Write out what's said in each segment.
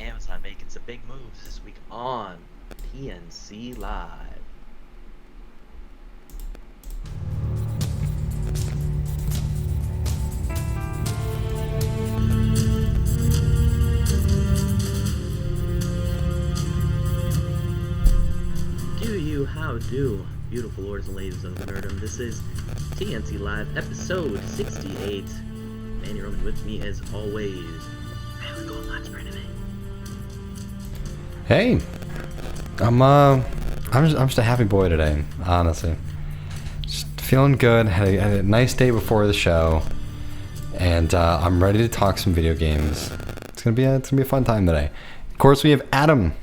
Amazon making some big moves this week on TNC Live. How do, beautiful lords and ladies of nerdom. This is TNC Live, episode 68. Manny Roman with me as always. How's it going, lads, Brandon? Hey, I'm just a happy boy today, honestly. Just feeling good. Had a nice day before the show, and I'm ready to talk some video games. It's gonna be a fun time today. Of course, we have Adam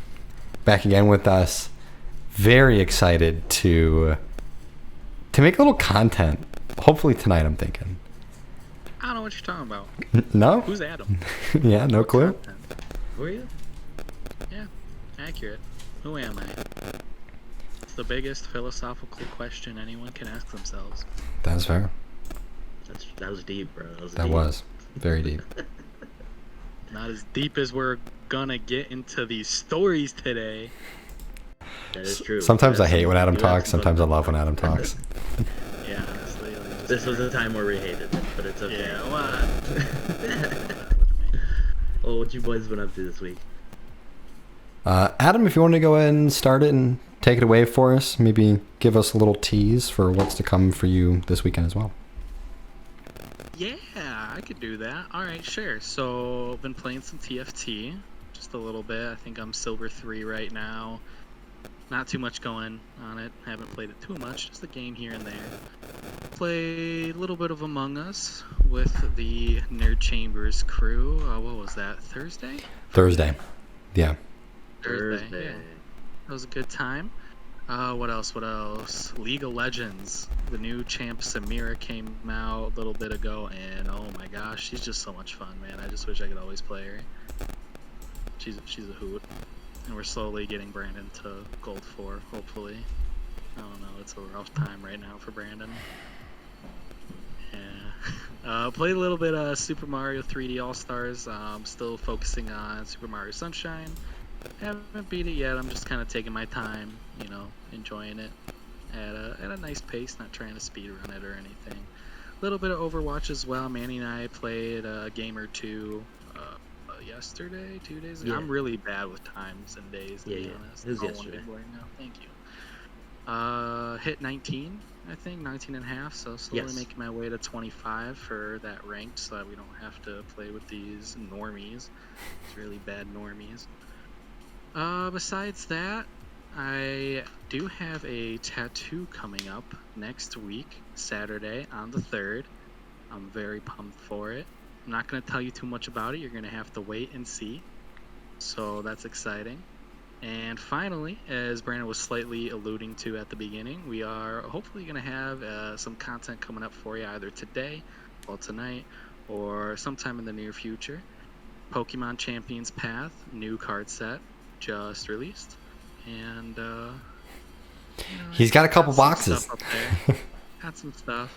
back again with us. Very excited to make a little content. Hopefully tonight, I'm thinking. I don't know what you're talking about. No? Who's Adam? Yeah, no clue. Content? Who are you? Yeah, accurate. Who am I? It's the biggest philosophical question anyone can ask themselves. That's fair. That was deep, bro. That was very deep. Not as deep as we're gonna get into these stories today. That is true. Sometimes I hate when Adam talks. Sometimes I love when Adam talks. Yeah, honestly. Like, This was the time where we hated it, but it's okay. Yeah, what? Well, what you boys been up to this week? Adam, if you want to go ahead and start it and take it away for us, maybe give us a little tease for what's to come for you this weekend as well. Yeah, I could do that. Alright, sure. So, I've been playing some TFT. Just a little bit. I think I'm Silver 3 right now. Not too much going on it. Haven't played it too much. Just a game here and there. Played a little bit of Among Us with the Nerd Chambers crew. What was that? Thursday? Yeah. Thursday. Yeah. That was a good time. What else? League of Legends. The new champ Samira came out a little bit ago, and oh my gosh, she's just so much fun, man. I just wish I could always play her. She's a hoot. And we're slowly getting Brandon to Gold 4, hopefully. I don't know, it's a rough time right now for Brandon. Yeah. Played a little bit of Super Mario 3D All-Stars. Still focusing on Super Mario Sunshine. Haven't beat it yet. I'm just kind of taking my time, enjoying it at a nice pace, not trying to speed run it or anything. A little bit of Overwatch as well. Manny and I played a game or two yesterday, 2 days ago. Yeah. I'm really bad with times and days, to be honest. It was All yesterday. one big right now. Thank you. Hit 19, I think, 19 and a half, so slowly Yes. making my way to 25 for that ranked so that we don't have to play with these normies. It's really bad normies. Besides that, I do have a tattoo coming up next week, Saturday on the 3rd. I'm very pumped for it. I'm not going to tell you too much about it. You're going to have to wait and see. So that's exciting. And finally, as Brandon was slightly alluding to at the beginning, we are hopefully going to have some content coming up for you either today, or tonight, or sometime in the near future. Pokemon Champions Path, new card set, just released. And, He's got a couple boxes. Stuff up there. Got some stuff.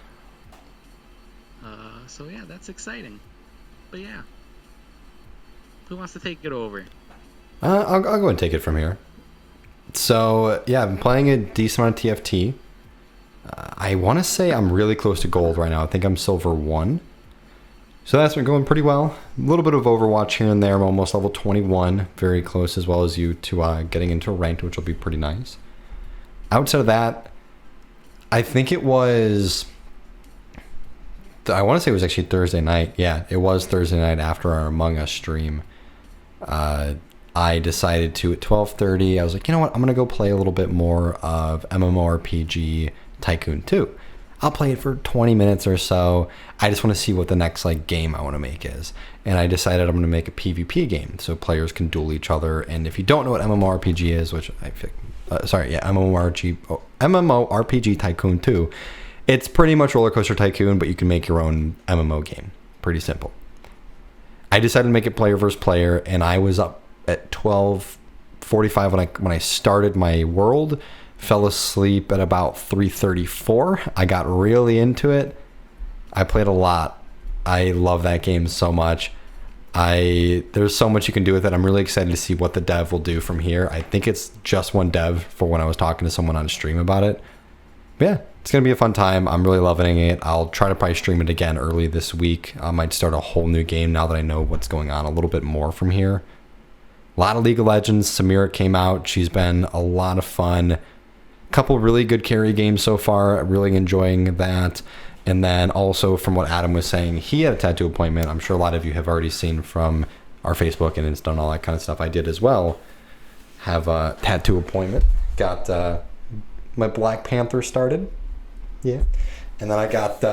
So yeah, that's exciting. But yeah, who wants to take it over? I'll go and take it from here. So, yeah, I've been playing a decent amount of TFT. I want to say I'm really close to gold right now. I think I'm silver 1. So that's been going pretty well. A little bit of Overwatch here and there. I'm almost level 21. Very close as well as you to getting into ranked, which will be pretty nice. Outside of that, I think it was... I want to say it was actually Thursday night. Yeah, it was Thursday night after our Among Us stream. I decided to, at 12:30, I was like, you know what? I'm going to go play a little bit more of MMORPG Tycoon 2. I'll play it for 20 minutes or so. I just want to see what the next game I want to make is. And I decided I'm going to make a PvP game so players can duel each other. And if you don't know what MMORPG is, which I think, MMORPG Tycoon 2, it's pretty much Roller Coaster Tycoon, but you can make your own MMO game. Pretty simple. I decided to make it player versus player, and I was up at 12:45 when I started my world. Fell asleep at about 3:34. I got really into it. I played a lot. I love that game so much. There's so much you can do with it. I'm really excited to see what the dev will do from here. I think it's just one dev for when I was talking to someone on stream about it. But yeah, it's going to be a fun time. I'm really loving it. I'll try to probably stream it again early this week. I might start a whole new game now that I know what's going on a little bit more from here. A lot of League of Legends. Samira came out. She's been a lot of fun. Couple really good carry games so far. Really enjoying that. And then also from what Adam was saying, he had a tattoo appointment. I'm sure a lot of you have already seen from our Facebook and Insta and all that kind of stuff. I did as well. Have a tattoo appointment. Got my Black Panther started. Yeah. And then I got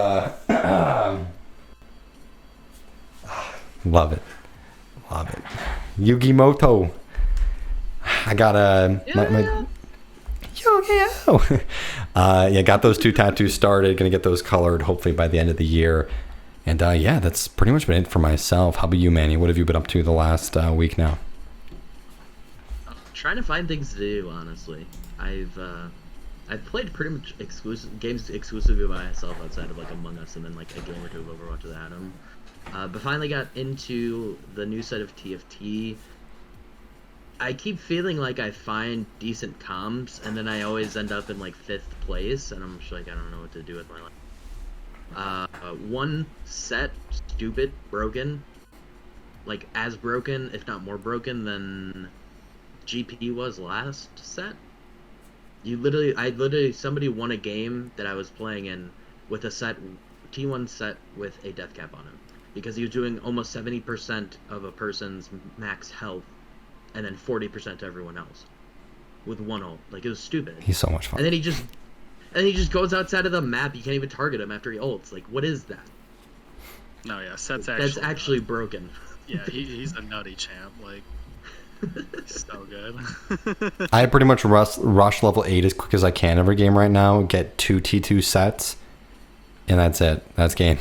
love it. Love it. Yugimoto. I got my Yu-Gi-Oh! Yeah, got those 2 tattoos started. Gonna get those colored hopefully by the end of the year. And yeah, that's pretty much been it for myself. How about you, Manny? What have you been up to the last week now? Trying to find things to do, honestly. I've played pretty much games exclusively by myself outside of like Among Us and then like a game or two of Overwatch with Adam. But finally got into the new set of TFT. I keep feeling like I find decent comms, and then I always end up in like 5th place, and I'm just like, I don't know what to do with my life. One set, stupid, broken, like as broken, if not more broken than GP was last set. Somebody won a game that I was playing in with a T1 set with a death cap on him, because he was doing almost 70% of a person's max health, and then 40% to everyone else with one ult. Like, it was stupid. He's so much fun. And then he just goes outside of the map. You can't even target him after he ults. Like, what is that? No, yeah, that's actually broken. Yeah, he's a nutty champ. Like, he's so good. I pretty much rush level 8 as quick as I can every game right now. Get 2 T2 sets, and that's it. That's game.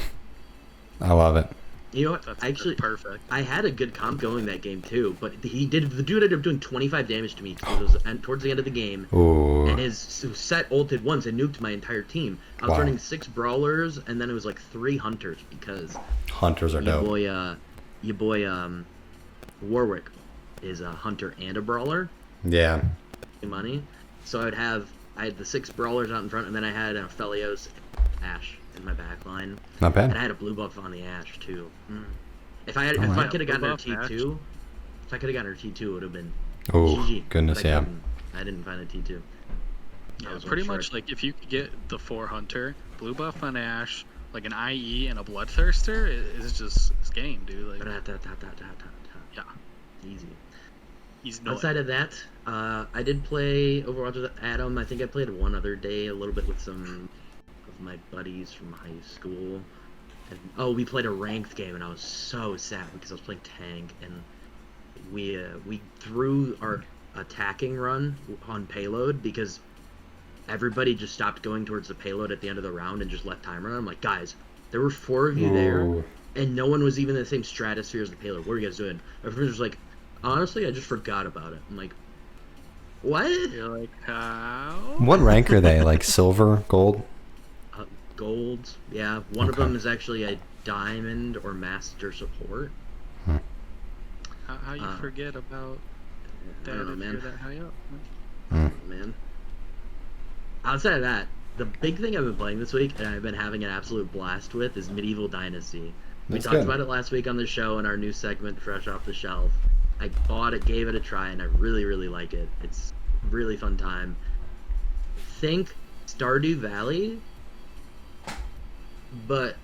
I love it. You know what? That's actually, perfect. I had a good comp going that game too, but the dude ended up doing 25 damage to me towards the end of the game. Ooh. And his set ulted once and nuked my entire team. I was running 6 brawlers, and then it was like 3 hunters, because hunters are dope. Your boy Warwick is a hunter and a brawler. Yeah. Money. So I had the 6 brawlers out in front, and then I had Felios and Ashe in my back line. Not bad. And I had a blue buff on the Ashe too. If I could have gotten her T2, it would have been GG. Goodness, yeah. I didn't find a T2. Yeah, pretty much like if you could get the 4 hunter, blue buff on Ashe, like an IE and a bloodthirster, it's game, dude. Like, yeah, easy. He's outside of that, I did play Overwatch with Adam. I think I played one other day a little bit with some of my buddies from high school. And, we played a ranked game, and I was so sad because I was playing tank, and we threw our attacking run on payload because everybody just stopped going towards the payload at the end of the round and just let time run. I'm like, guys, there were 4 of you there, and no one was even in the same stratosphere as the payload. What are you guys doing? Everyone's just like, honestly, I just forgot about it. I'm like, what? You're like, how? What rank are they? Like silver, gold? Gold. Yeah, one of them is actually a diamond or master support. How you forget about that? I don't know, man. You're that high up. Man. Outside of that, the big thing I've been playing this week, and I've been having an absolute blast with, is Medieval Dynasty. We talked about it last week on the show in our new segment, Fresh Off the Shelf. I bought it, gave it a try, and I really, really like it. It's a really fun time. Think Stardew Valley, but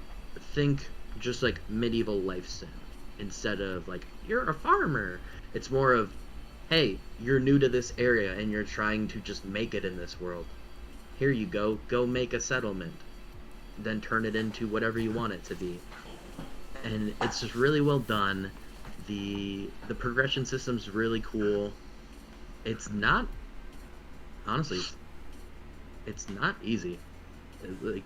think just like medieval life sim. Instead of like, you're a farmer. It's more of, hey, you're new to this area and you're trying to just make it in this world. Here you go make a settlement. Then turn it into whatever you want it to be. And it's just really well done. The progression system's really cool. It's not, honestly, it's not easy. Like,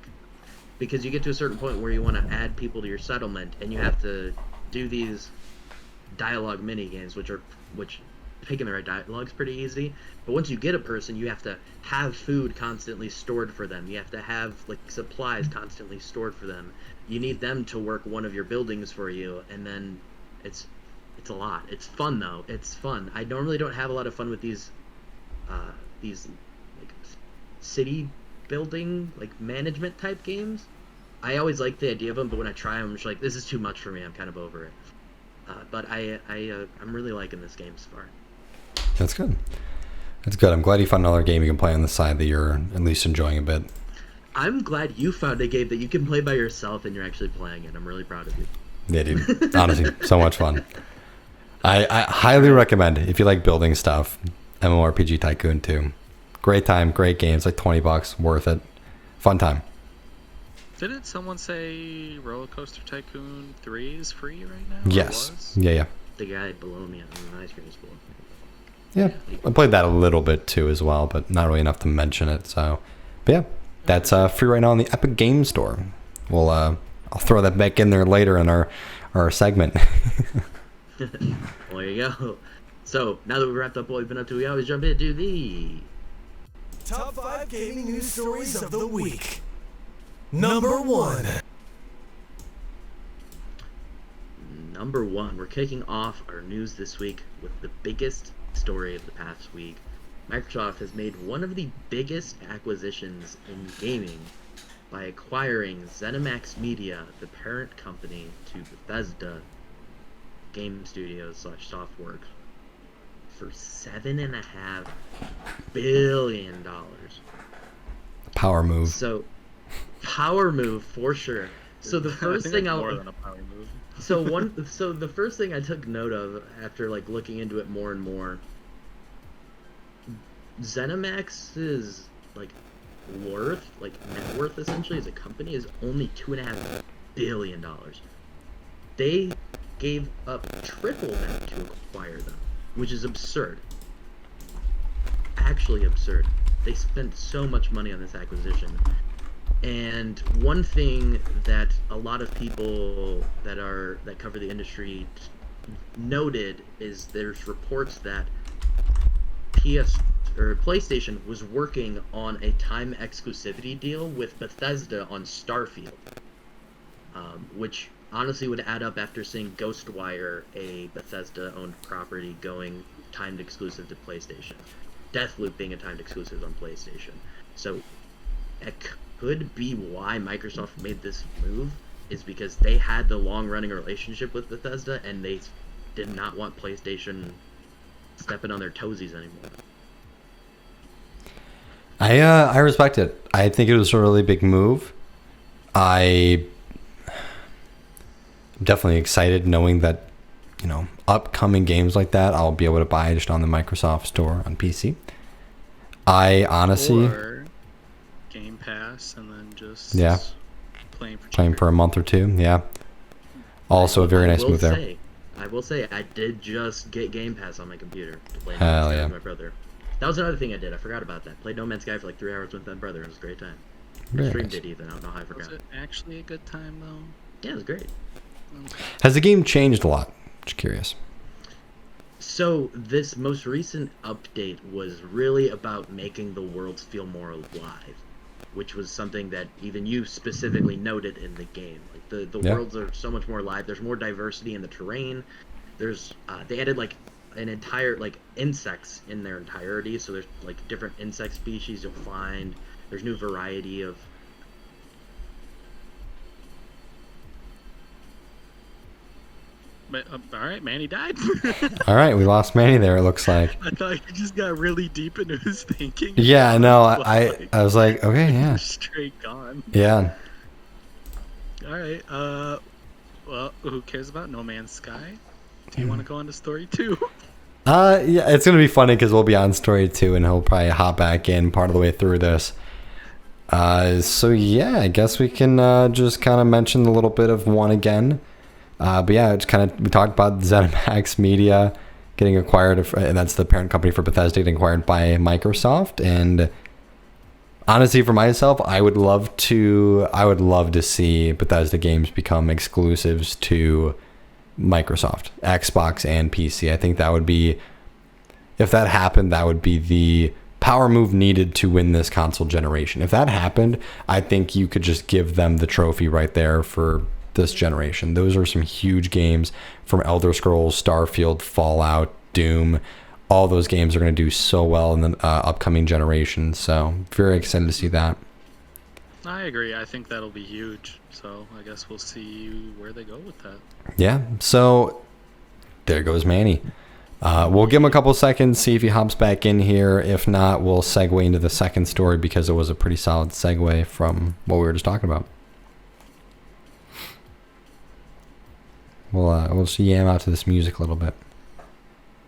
because you get to a certain point where you want to add people to your settlement, and you have to do these dialogue mini games, which picking the right dialogue is pretty easy. But once you get a person, you have to have food constantly stored for them. You have to have like supplies constantly stored for them. You need them to work one of your buildings for you, and then it's It's a lot. It's fun though. It's fun. I normally don't have a lot of fun with these like city building like management type games. I always like the idea of them, but when I try them, I'm just like, this is too much for me. I'm kind of over it. But I'm really liking this game so far. That's good. That's good. I'm glad you found another game you can play on the side that you're at least enjoying a bit. I'm glad you found a game that you can play by yourself and you're actually playing it. I'm really proud of you. Yeah, dude. Honestly, so much fun. I highly recommend if you like building stuff, MMORPG Tycoon 2. Great time, great games, like $20, worth it. Fun time. Didn't someone say Roller Coaster Tycoon 3 is free right now? Yes. Yeah. The guy below me on the ice cream is cool. Yeah, I played that a little bit too as well, but not really enough to mention it. So, but yeah, that's free right now on the Epic Games Store. I'll throw that back in there later in our segment. Well, there you go. So, now that we've wrapped up what we've been up to, we always jump into the Top 5 gaming news stories of the week. Number 1. Number 1. We're kicking off our news this week with the biggest story of the past week. Microsoft has made one of the biggest acquisitions in gaming by acquiring ZeniMax Media, the parent company to Bethesda Game Studios / Softworks, for $7.5 billion. Power move. So, power move for sure. So the first thing more than a power move. So the first thing I took note of after like looking into it more and more, ZeniMax's like worth, like net worth essentially as a company is only $2.5 billion. They gave up triple that to acquire them, which is absurd. Actually absurd. They spent so much money on this acquisition. And one thing that a lot of people that cover the industry noted is there's reports that PlayStation was working on a time exclusivity deal with Bethesda on Starfield, which honestly would add up after seeing Ghostwire, a Bethesda-owned property, going timed exclusive to PlayStation. Deathloop being a timed exclusive on PlayStation. So it could be why Microsoft made this move, is because they had the long-running relationship with Bethesda and they did not want PlayStation stepping on their toesies anymore. I respect it. I think it was a really big move. I'm definitely excited knowing that, upcoming games like that I'll be able to buy just on the Microsoft Store on PC. I honestly... Or Game Pass and then just playing for a month or two. Yeah. Also a very nice move there. I will say I did just get Game Pass on my computer to play Hell No Man's Sky yeah. with my brother. That was another thing I did. I forgot about that. Played No Man's Sky for like 3 hours with my brother. It was a great time. Very Streamed nice. it even. I don't know how I forgot. Was it actually a good time though? Yeah, it was great. Has the game changed a lot? Just curious. So this most recent update was really about making the worlds feel more alive, which was something that even you specifically noted in the game. Like the worlds are so much more alive. There's more diversity in the terrain. There's they added like an entire like insects in their entirety. So there's like different insect species you'll find. There's new variety of. But, all right, Manny died. All right, we lost Manny there, it looks like. I thought he just got really deep into his thinking. Yeah, no, I was like, okay, yeah. Straight gone. Yeah. All right. Well, who cares about No Man's Sky? Do you want to go on to story 2? Yeah, it's going to be funny because we'll be on story 2 and he'll probably hop back in part of the way through this. So yeah, I guess we can just kind of mention a little bit of one again. But yeah, it's kind of, we talked about ZeniMax Media getting acquired, and that's the parent company for Bethesda getting acquired by Microsoft. And honestly, for myself, I would love to see Bethesda games become exclusives to Microsoft, Xbox, and PC. I think that would be, if that happened, that would be the power move needed to win this console generation. If that happened, I think you could just give them the trophy right there for this generation. Those are some huge games from Elder Scrolls, Starfield, Fallout, Doom. All those games are going to do so well in the upcoming generation. So very excited to see that. I agree. I think that'll be huge. So I guess we'll see where they go with that. Yeah. So there goes Manny. We'll give him a couple seconds, see if he hops back in here. If not, we'll segue into the second story because it was a pretty solid segue from what we were just talking about. We'll just yam out to this music a little bit.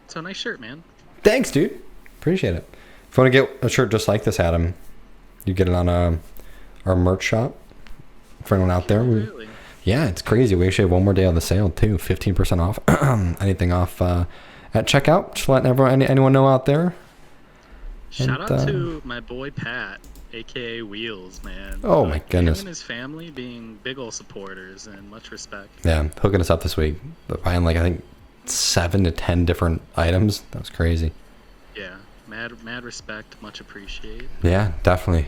It's a nice shirt, man. Thanks, dude. Appreciate it. If you want to get a shirt just like this, Adam, you get it on our merch shop. For anyone out there, Really? yeah, it's crazy. We actually have one more day on the sale too, 15% off. Anything off at checkout. Just letting anyone know out there. Shout And, out to my boy Pat, aka Wheels, man. Oh my goodness. Him and his family being big ol' supporters, and much respect. Yeah, hooking us up this week. Buying like I think 7 to 10 different items. That was crazy. Yeah, mad respect, much appreciated. Yeah, definitely.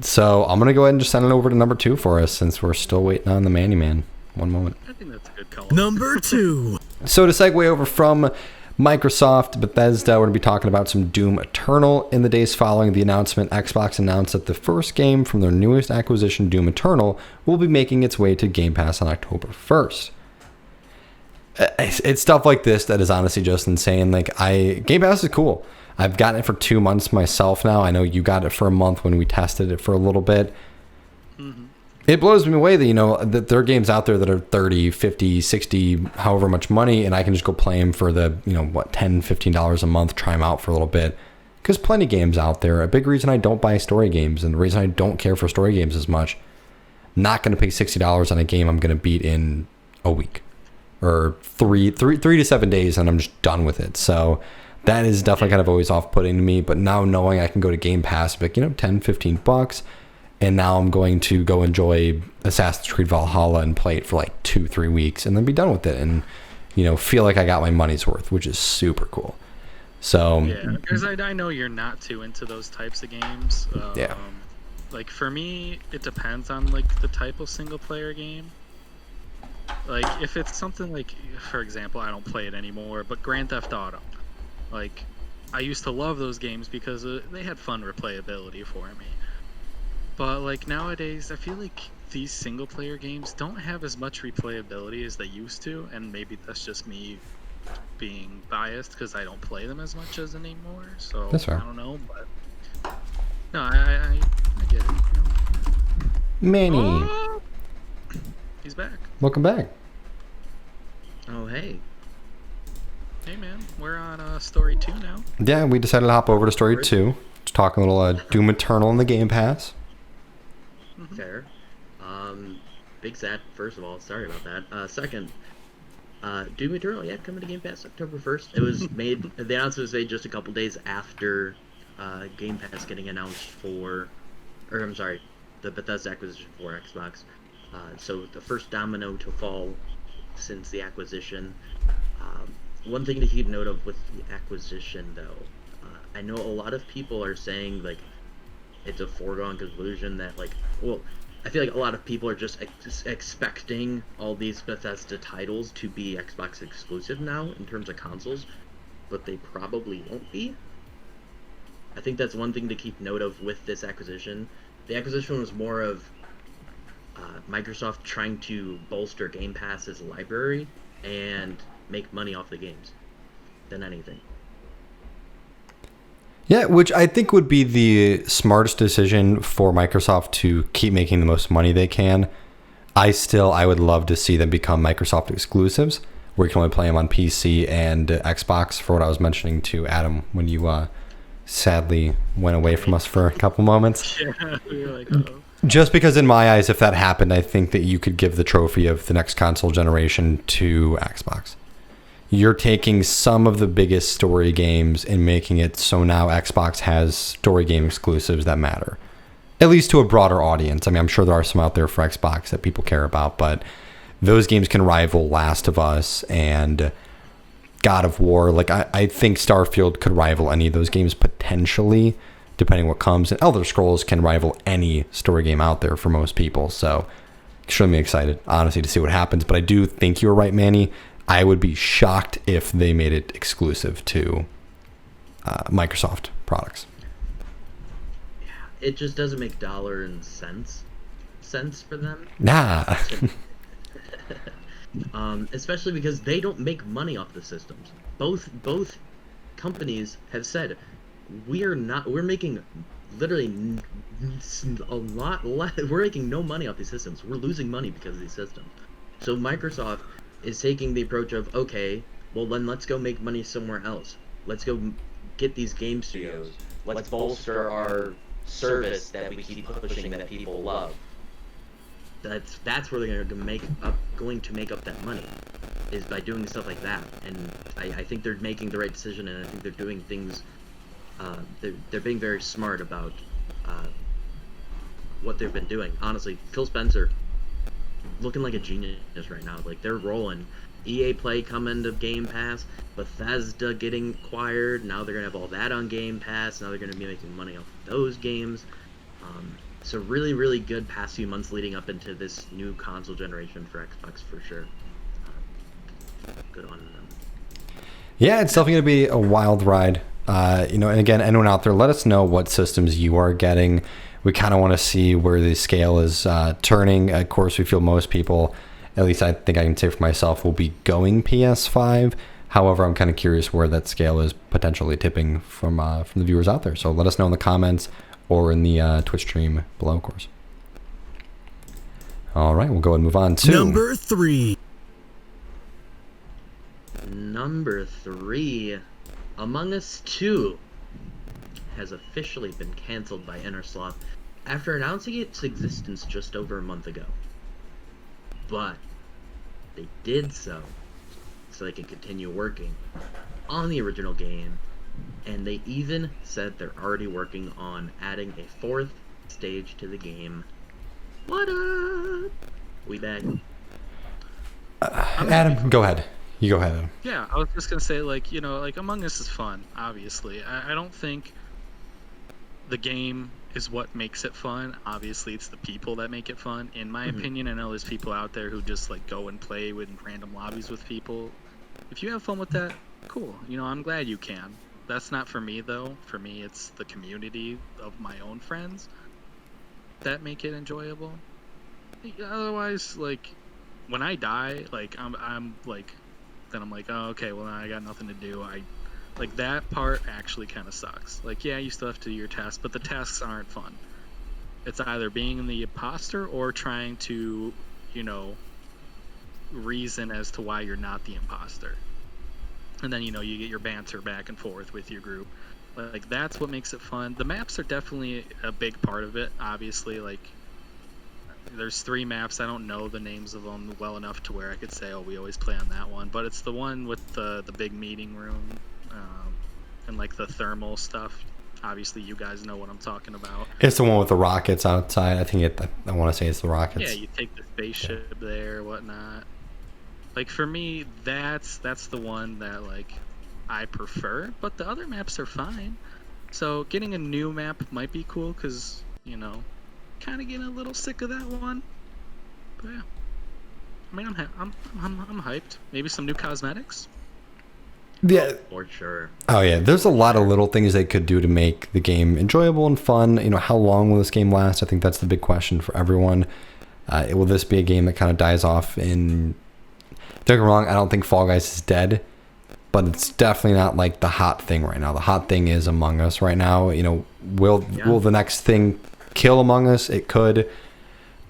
So I'm gonna go ahead and just send it over to number 2 for us since we're still waiting on the Manny Man. One moment. I think that's a good call. Number 2. So to segue over from Microsoft, Bethesda, we're going to be talking about some Doom Eternal. In the days following the announcement, Xbox announced that the first game from their newest acquisition, Doom Eternal, will be making its way to Game Pass on October 1st. It's stuff like this that is honestly just insane. Game Pass is cool. I've gotten it for 2 months myself now. I know you got it for a month when we tested it for a little bit. Mm-hmm. It blows me away that, that there are games out there that are 30, 50, 60, however much money, and I can just go play them for the, $10, $15 a month, try them out for a little bit. Because plenty of games out there. A big reason I don't buy story games, and the reason I don't care for story games as much, not going to pay $60 on a game I'm going to beat in a week. Or three to 7 days, and I'm just done with it. So that is definitely kind of always off-putting to me. But now knowing I can go to Game Pass, $10, $15, and now I'm going to go enjoy Assassin's Creed Valhalla and play it for 2-3 weeks and then be done with it and, feel like I got my money's worth, which is super cool. So yeah, because I know you're not too into those types of games. Yeah. For me, it depends on the type of single player game. If it's something for example, I don't play it anymore, but Grand Theft Auto. I used to love those games because they had fun replayability for me. But nowadays, I feel like these single player games don't have as much replayability as they used to, and maybe that's just me being biased because I don't play them as much as anymore. So That's fair. I don't know, but no, I get it. Manny, Oh! He's back. welcome back. Oh, hey. Hey man, we're on story 2 now. Yeah, we decided to hop over to Story 2. Just talking a little Doom Eternal in the Game Pass. Fair. Big sad, first of all. Sorry about that. Second, Doom Eternal, coming to Game Pass October 1st. It was made, the announcement was made just a couple days after Game Pass getting announced the Bethesda acquisition for Xbox. So the first domino to fall since the acquisition. One thing to keep note of with the acquisition, though, I know a lot of people are saying it's a foregone conclusion that I feel like a lot of people are just expecting all these Bethesda titles to be Xbox exclusive now in terms of consoles, but they probably won't be. I think that's one thing to keep note of with this acquisition. The acquisition was more of Microsoft trying to bolster Game Pass's library and make money off the games than anything. Yeah, which I think would be the smartest decision for Microsoft to keep making the most money they can. I would love to see them become Microsoft exclusives, where you can only play them on PC and Xbox, for what I was mentioning to Adam when you sadly went away from us for a couple moments. Yeah, we were uh-oh. Just because in my eyes, if that happened, I think that you could give the trophy of the next console generation to Xbox. You're taking some of the biggest story games and making it so now Xbox has story game exclusives that matter. At least to a broader audience. I mean, I'm sure there are some out there for Xbox that people care about, but those games can rival Last of Us and God of War. I think Starfield could rival any of those games potentially, depending what comes. And Elder Scrolls can rival any story game out there for most people. So extremely excited, honestly, to see what happens. But I do think you're right, Manny. I would be shocked if they made it exclusive to Microsoft products. It just doesn't make dollar and sense for them. Nah. Especially because they don't make money off the systems. Both companies have said we're making literally a lot less. We're making no money off these systems. We're losing money because of these systems. So Microsoft is taking the approach of, okay, well then let's go make money somewhere else. Let's go get these game studios. Let's bolster our service that we keep pushing that people love. That's where they're going to make up that money, is by doing stuff like that. And I think they're making the right decision, and I think they're doing things. They're being very smart about what they've been doing. Honestly, Phil Spencer looking like a genius right now. Like, they're rolling. EA Play coming to Game Pass, Bethesda getting acquired. Now they're gonna have all that on Game Pass. Now they're gonna be making money off those games. So really, really good past few months leading up into this new console generation for Xbox for sure. Good on them. Yeah, it's definitely going to be a wild ride. And again, anyone out there, let us know what systems you are getting. We kind of want to see where the scale is turning. Of course, we feel most people, at least I think I can say for myself, will be going PS5. However, I'm kind of curious where that scale is potentially tipping from the viewers out there. So let us know in the comments or in the Twitch stream below, of course. All right, we'll go ahead and move on to Number 3. Number 3, Among Us 2 has officially been canceled by Innersloth after announcing its existence just over a month ago. But they did so they can continue working on the original game, and they even said they're already working on adding a 4th stage to the game. What up? We back. Adam, go ahead. You go ahead, Adam. Yeah, I was just gonna say, Among Us is fun, obviously. I don't think the game is what makes it fun. Obviously, it's the people that make it fun. In my opinion, I know there's people out there who just, go and play with random lobbies with people. If you have fun with that, cool. I'm glad you can. That's not for me, though. For me, it's the community of my own friends that make it enjoyable. Otherwise, when I die, I'm oh, okay, well, now I got nothing to do. That part actually kind of sucks. Yeah, you still have to do your tasks, but the tasks aren't fun. It's either being the imposter or trying to, reason as to why you're not the imposter. And then, you get your banter back and forth with your group. That's what makes it fun. The maps are definitely a big part of it, obviously. There's 3 maps. I don't know the names of them well enough to where I could say, oh, we always play on that one. But it's the one with the big meeting room and the thermal stuff. Obviously, you guys know what I'm talking about. It's the one with the rockets outside. I want to say it's the rockets. Yeah, you take the spaceship there, whatnot. For me, that's the one that I prefer. But the other maps are fine. So getting a new map might be cool because kind of getting a little sick of that one. But yeah, I mean, I'm hyped. Maybe some new cosmetics. Yeah, for sure. Oh yeah, there's a lot of little things they could do to make the game enjoyable and fun. How long will this game last? I think that's the big question for everyone. Will this be a game that kind of dies off? Don't get me wrong, I don't think Fall Guys is dead, but it's definitely not the hot thing right now. The hot thing is Among Us right now. Will the next thing kill Among Us? It could.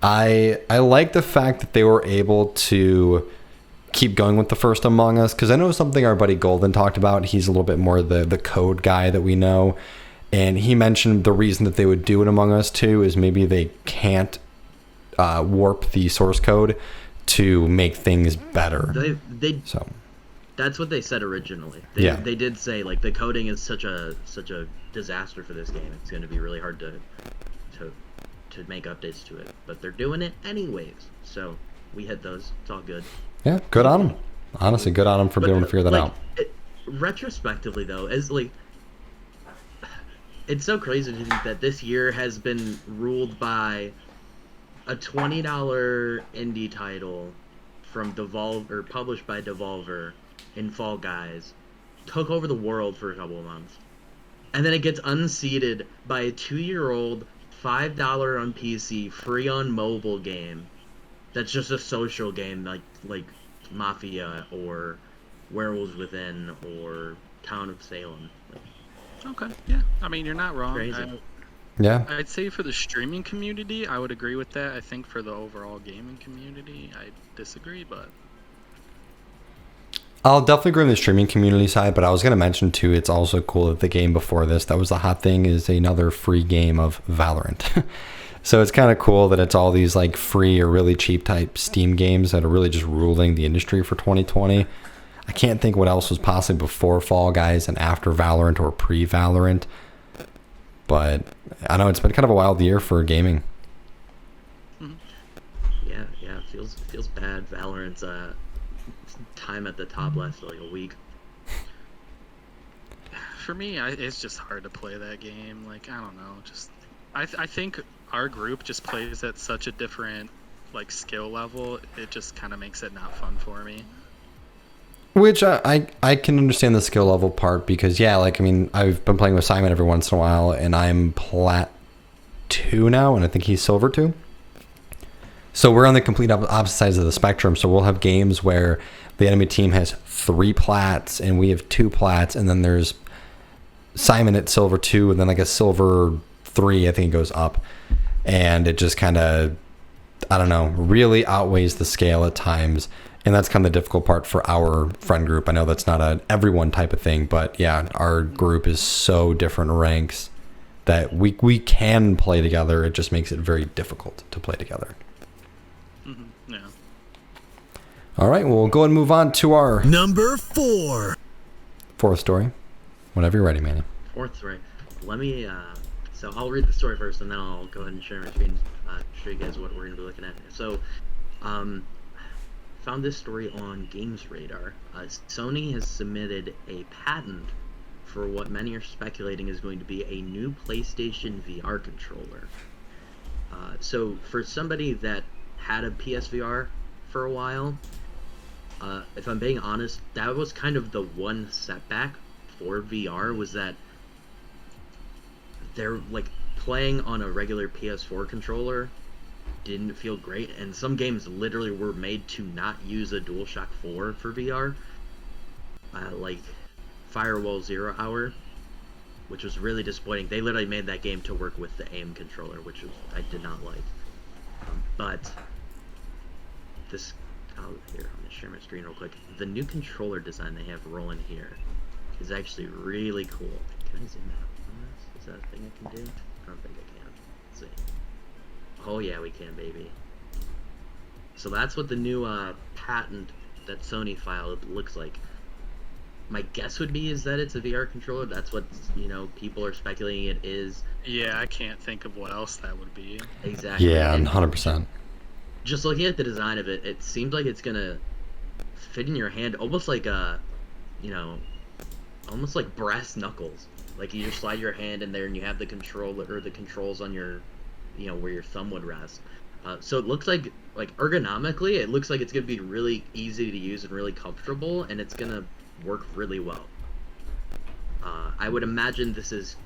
I like the fact that they were able to keep going with the first Among Us, because I know something our buddy Golden talked about. He's a little bit more the code guy that we know, and he mentioned the reason that they would do an Among Us 2 is maybe they can't warp the source code to make things better. So that's what they said originally. They did say the coding is such a disaster for this game. It's going to be really hard to make updates to it, but they're doing it anyways. So we hit those. It's all good. Yeah, good on them. Honestly, good on them for being able to figure that out. Retrospectively, though, it's so crazy to think that this year has been ruled by a $20 indie title from Devolver, published by Devolver in Fall Guys, took over the world for a couple of months. And then it gets unseated by a 2-year-old $5 on PC, free on mobile game that's just a social game like Mafia or Werewolves Within or Town of Salem. Okay, yeah. I mean, you're not wrong. Crazy. Yeah. I'd say for the streaming community, I would agree with that. I think for the overall gaming community, I disagree, but I'll definitely agree on the streaming community side, but I was going to mention too, it's also cool that the game before this, that was the hot thing, is another free game of Valorant. So it's kind of cool that it's all these like free or really cheap type Steam games that are really just ruling the industry for 2020. I can't think what else was possibly before Fall Guys and after Valorant or pre-Valorant. But I know it's been kind of a wild year for gaming. Yeah, it feels bad. Valorant's time at the top lasted like a week. for me, it's just hard to play that game. Like, I don't know. Just I think our group just plays at such a different like skill level. It just kind of makes it not fun for me. Which I can understand the skill level part because, yeah, like, I mean, I've been playing with Simon every once in a while, and I'm Plat 2 now, and I think he's Silver 2. So we're on the complete opposite sides of the spectrum. So we'll have games where the enemy team has 3 Plats, and we have 2 Plats, and then there's Simon at Silver 2, and then like a Silver 3, I think it goes up. And it just kind of, I don't know, really outweighs the scale at times. And that's kind of the difficult part for our friend group. I know that's not a everyone type of thing, but yeah, our group is so different ranks that we can play together. It just makes it very difficult to play together. Mm-hmm. Yeah. All right, well, we'll go and move on to our Number 4. fourth story. Whenever you're ready, Manny. Fourth story. Let me, so I'll read the story first, and then I'll go ahead and share my screen, show you guys what we're going to be looking at. So, found this story on Games Radar. Sony has submitted a patent for what many are speculating is going to be a new PlayStation VR controller. So for somebody that had a PSVR for a while, if I'm being honest, that was kind of the one setback for VR, was that they're like playing on a regular PS4 controller didn't feel great, and some games literally were made to not use a DualShock 4 for VR, like Firewall Zero Hour, which was really disappointing. They literally made that game to work with the aim controller, which I did not like. But this, here, I'm gonna share my screen real quick. The new controller design they have rolling here is actually really cool. Can I zoom out on this? Is that a thing I can do? I don't think I can. Let's see. Oh yeah, we can, baby. So that's what the new patent that Sony filed looks like. My guess would be is that it's a VR controller. That's what, people are speculating it is. Yeah, I can't think of what else that would be. Exactly. Yeah, And 100%. just looking at the design of it, it seems like it's gonna fit in your hand almost like almost like brass knuckles. Like you just slide your hand in there and you have the controller or the controls on your, where your thumb would rest. So it looks like ergonomically, it looks like it's gonna be really easy to use and really comfortable, and it's gonna work really well. I would imagine this is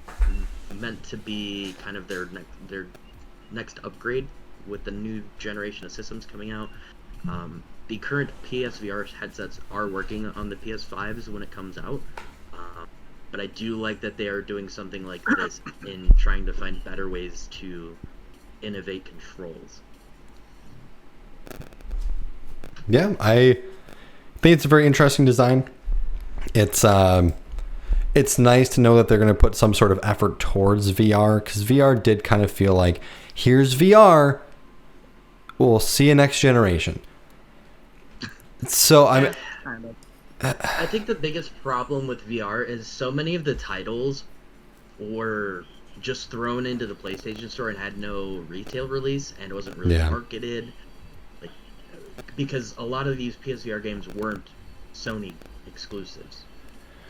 meant to be kind of their next upgrade with the new generation of systems coming out. The current PSVR headsets are working on the PS5s when it comes out, but I do like that they are doing something like this in trying to find better ways to innovate controls. Yeah, I think it's a very interesting design. It's nice to know that they're going to put some sort of effort towards VR, because VR did kind of feel like, here's VR, we'll see you next generation. So I think the biggest problem with VR is so many of the titles were just thrown into the PlayStation Store and had no retail release, and it wasn't really marketed. Like, because a lot of these PSVR games weren't Sony exclusives.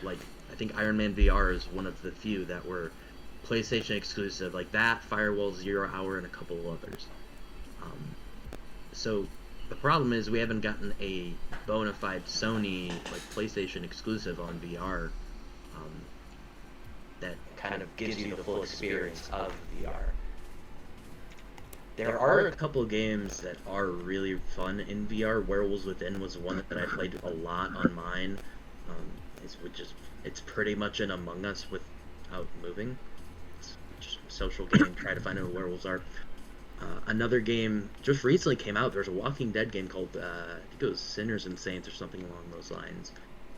Like, I think Iron Man VR is one of the few that were PlayStation exclusive, like that, Firewall Zero Hour, and a couple of others. So the problem is we haven't gotten a bona fide Sony like PlayStation exclusive on VR that kind of gives you the full experience of VR. There are a couple of games that are really fun in VR. Werewolves Within was one that I played a lot on mine. It's pretty much an Among Us without moving. It's just a social game. Try to find out who werewolves are. Another game just recently came out. There's a Walking Dead game called I think it was Sinners and Saints or something along those lines.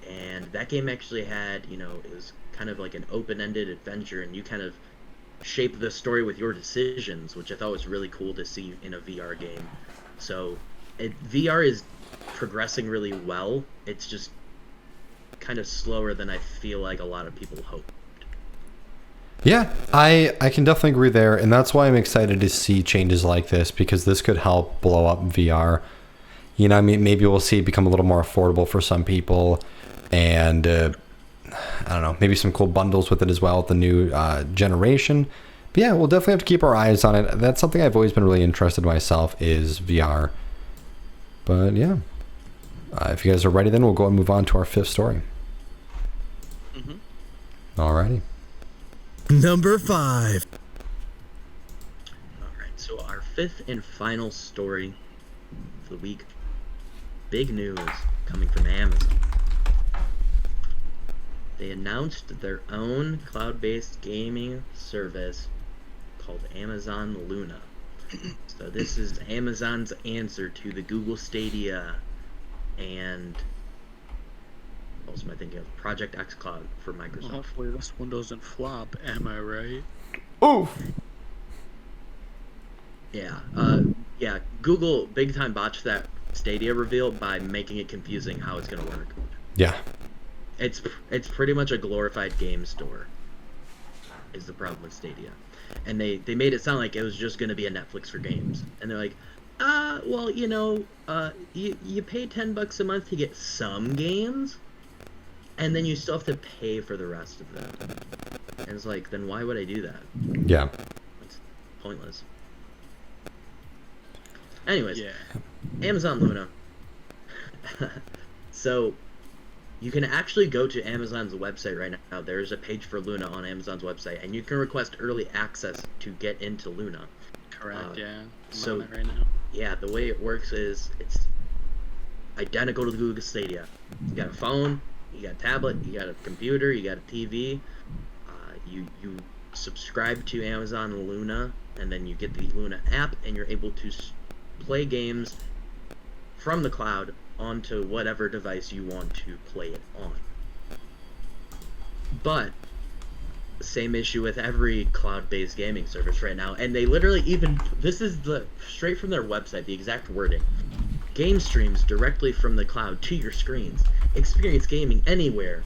And that game actually had, it was kind of like an open-ended adventure, and you kind of shape the story with your decisions, which I thought was really cool to see in a VR game. So VR is progressing really well. It's just kind of slower than I feel like a lot of people hoped. Yeah, I can definitely agree there, and that's why I'm excited to see changes like this, because this could help blow up VR. I mean, maybe we'll see it become a little more affordable for some people, and I don't know, maybe some cool bundles with it as well with the new generation. But yeah, we'll definitely have to keep our eyes on it. That's something I've always been really interested in myself, is VR. But yeah, if you guys are ready, then we'll go and move on to our fifth story. Alrighty. Number 5. Alright, so our fifth and final story of the week. Big news coming from Amazon. They announced their own cloud-based gaming service called Amazon Luna. So this is Amazon's answer to the Google Stadia and what else am I thinking of? Project X Cloud for Microsoft. Hopefully this one doesn't flop, am I right? Oh! Yeah, Google big time botched that Stadia reveal by making it confusing how it's going to work. Yeah. It's pretty much a glorified game store, is the problem with Stadia. And they made it sound like it was just going to be a Netflix for games. And they're like, well, you pay $10 a month to get some games, and then you still have to pay for the rest of them. And it's like, then why would I do that? Yeah. It's pointless. Anyways, Yeah. Amazon Luna. So, you can actually go to Amazon's website right now. There's a page for Luna on Amazon's website, and you can request early access to get into Luna. Correct, yeah. So, on it right now. yeah, the way it works is it's identical to the Google Stadia. You got a phone, you got a tablet, you got a computer, you got a TV. You subscribe to Amazon Luna, and then you get the Luna app, and you're able to play games from the cloud onto whatever device you want to play it on. But same issue with every cloud-based gaming service right now, and they literally this is straight from their website, the exact wording. Game streams directly from the cloud to your screens. Experience gaming anywhere.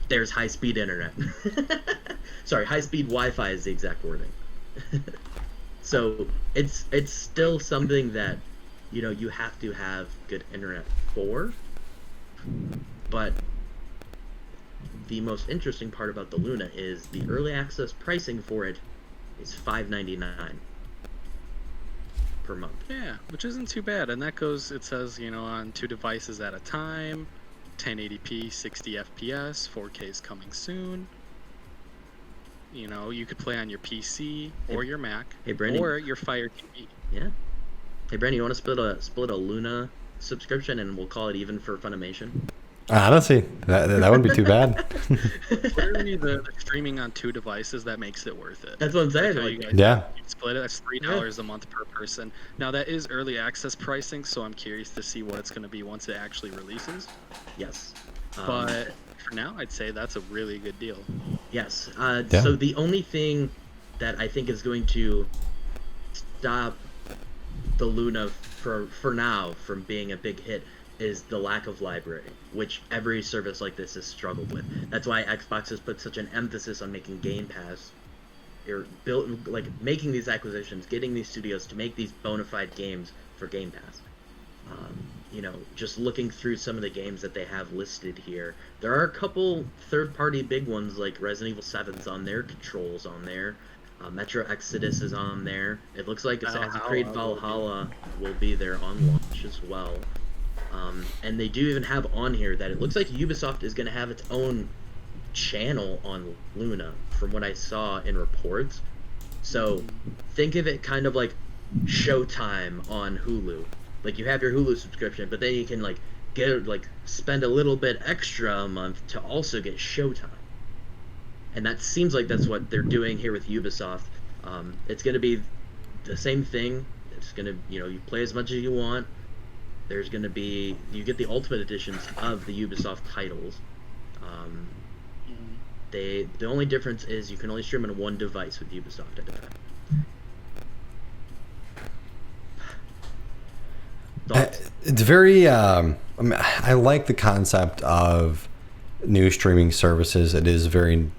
There's high-speed internet. Sorry, high-speed Wi-Fi is the exact wording. So it's still something that you have to have good internet for. But the most interesting part about the Luna is the early access pricing for it is $5.99 per month. Yeah, which isn't too bad. And that goes, it says, on 2 devices at a time, 1080p, 60 FPS, 4K is coming soon. You could play on your PC or your Mac, hey, Brandon, or your Fire TV. Yeah. Hey, Brandon, you want to split a Luna subscription, and we'll call it even for Funimation? Honestly, that wouldn't be too bad. Literally, the streaming on 2 devices, that makes it worth it. That's what I'm saying. Like, yeah. You split it, that's $3 a month per person. Now, that is early access pricing, so I'm curious to see what it's going to be once it actually releases. Yes. But for now, I'd say that's a really good deal. Yes. Yeah. So the only thing that I think is going to stop the Luna for now from being a big hit is the lack of library, which every service like this has struggled with. That's why Xbox has put such an emphasis on making Game Pass, or making these acquisitions, getting these studios to make these bona fide games for Game Pass. Just looking through some of the games that they have listed here, there are a couple third-party big ones like Resident Evil 7's on there, Control's on there. Metro Exodus is on there. It looks like Assassin's Valhalla Creed will be. Valhalla will be there on launch as well. And they do even have on here that it looks like Ubisoft is going to have its own channel on Luna, from what I saw in reports. So think of it kind of like Showtime on Hulu. Like, you have your Hulu subscription, but then you can like spend a little bit extra a month to also get Showtime. And that seems like that's what they're doing here with Ubisoft. It's going to be the same thing. It's going to, you play as much as you want. There's going to be, you get the Ultimate Editions of the Ubisoft titles. The only difference is you can only stream on one device with Ubisoft at a time. It's very. I like the concept of new streaming services. It is very,